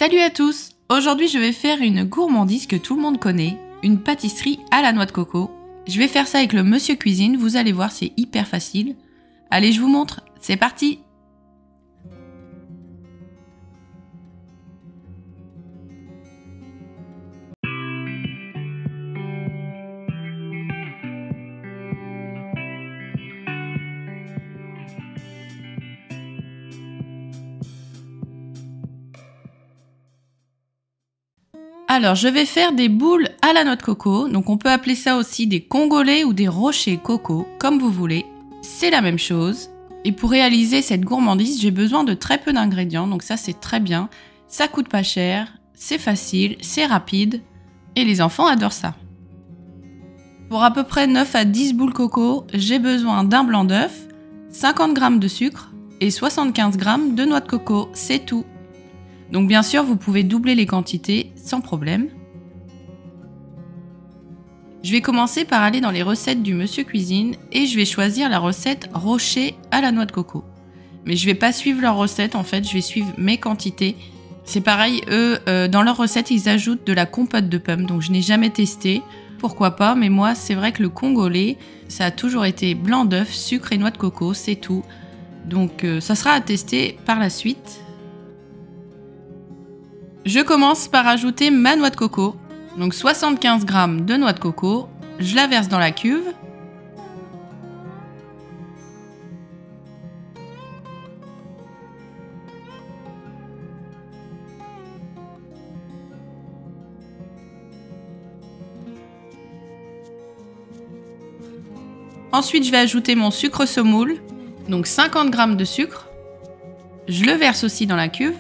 Salut à tous! Aujourd'hui je vais faire une gourmandise que tout le monde connaît, une pâtisserie à la noix de coco. Je vais faire ça avec le Monsieur Cuisine, vous allez voir c'est hyper facile. Allez je vous montre, c'est parti! Alors, je vais faire des boules à la noix de coco. Donc, on peut appeler ça aussi des congolais ou des rochers coco, comme vous voulez. C'est la même chose. Et pour réaliser cette gourmandise, j'ai besoin de très peu d'ingrédients. Donc ça, c'est très bien. Ça coûte pas cher, c'est facile, c'est rapide. Et les enfants adorent ça. Pour à peu près 9 à 10 boules coco, j'ai besoin d'un blanc d'œuf, 50 g de sucre et 75 g de noix de coco. C'est tout. Donc bien sûr, vous pouvez doubler les quantités sans problème. Je vais commencer par aller dans les recettes du Monsieur Cuisine et je vais choisir la recette rocher à la noix de coco. Mais je vais pas suivre leur recette, en fait, je vais suivre mes quantités. C'est pareil, eux, dans leur recette, ils ajoutent de la compote de pommes, donc je n'ai jamais testé. Pourquoi pas, mais moi, c'est vrai que le congolais, ça a toujours été blanc d'œuf, sucre et noix de coco, c'est tout. Donc ça sera à tester par la suite. Je commence par ajouter ma noix de coco, donc 75 g de noix de coco, je la verse dans la cuve. Ensuite, je vais ajouter mon sucre semoule, donc 50 g de sucre. Je le verse aussi dans la cuve.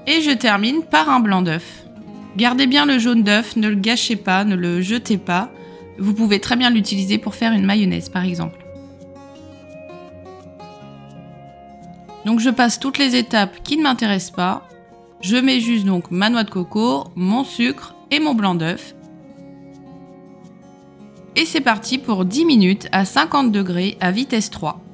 Et je termine par un blanc d'œuf. Gardez bien le jaune d'œuf, ne le gâchez pas, ne le jetez pas. Vous pouvez très bien l'utiliser pour faire une mayonnaise par exemple. Donc je passe toutes les étapes qui ne m'intéressent pas. Je mets juste donc ma noix de coco, mon sucre et mon blanc d'œuf. Et c'est parti pour 10 minutes à 50 degrés à vitesse 3.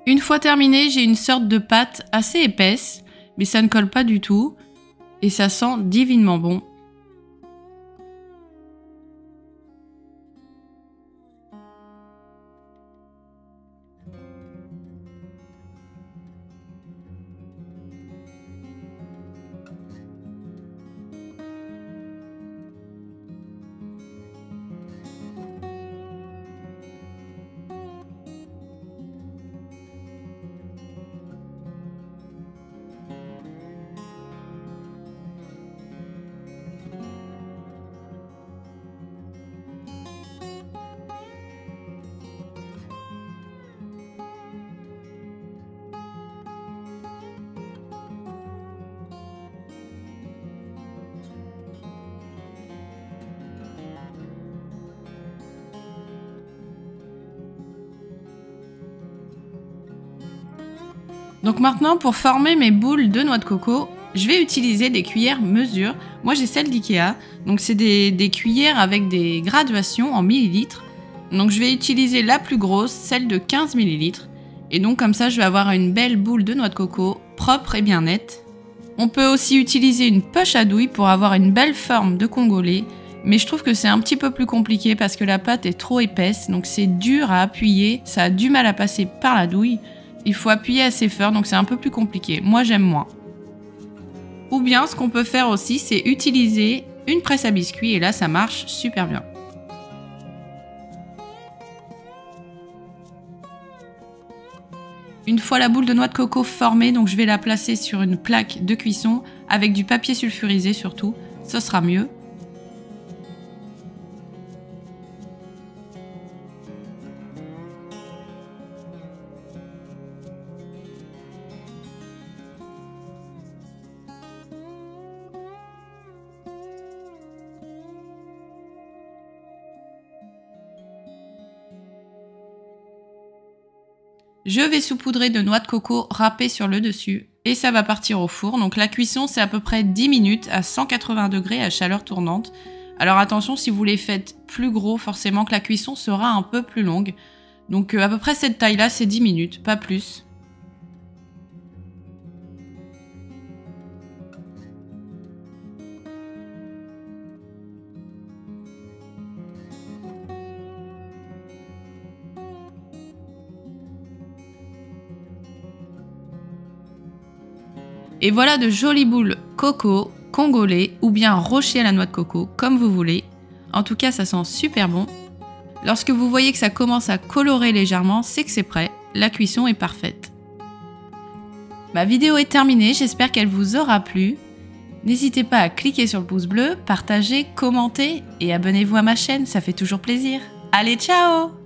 Une fois terminé, j'ai une sorte de pâte assez épaisse, mais ça ne colle pas du tout et ça sent divinement bon. Donc maintenant, pour former mes boules de noix de coco, je vais utiliser des cuillères mesure. Moi, j'ai celle d'Ikea. Donc, c'est des cuillères avec des graduations en millilitres. Donc, je vais utiliser la plus grosse, celle de 15 millilitres. Et donc, comme ça, je vais avoir une belle boule de noix de coco, propre et bien nette. On peut aussi utiliser une poche à douille pour avoir une belle forme de congolais. Mais je trouve que c'est un petit peu plus compliqué parce que la pâte est trop épaisse. Donc, c'est dur à appuyer. Ça a du mal à passer par la douille. Il faut appuyer assez fort, donc c'est un peu plus compliqué. Moi, j'aime moins. Ou bien, ce qu'on peut faire aussi, c'est utiliser une presse à biscuits, et là, ça marche super bien. Une fois la boule de noix de coco formée, donc je vais la placer sur une plaque de cuisson, avec du papier sulfurisé surtout, ce sera mieux. Je vais saupoudrer de noix de coco râpée sur le dessus. et ça va partir au four. Donc la cuisson, c'est à peu près 10 minutes à 180 degrés à chaleur tournante. Alors attention, si vous les faites plus gros, forcément que la cuisson sera un peu plus longue. Donc à peu près cette taille-là, c'est 10 minutes, pas plus. Et voilà de jolies boules coco, congolais ou bien rocher à la noix de coco, comme vous voulez. En tout cas, ça sent super bon. Lorsque vous voyez que ça commence à colorer légèrement, c'est que c'est prêt. La cuisson est parfaite. Ma vidéo est terminée, j'espère qu'elle vous aura plu. N'hésitez pas à cliquer sur le pouce bleu, partager, commenter et abonnez-vous à ma chaîne, ça fait toujours plaisir. Allez, ciao!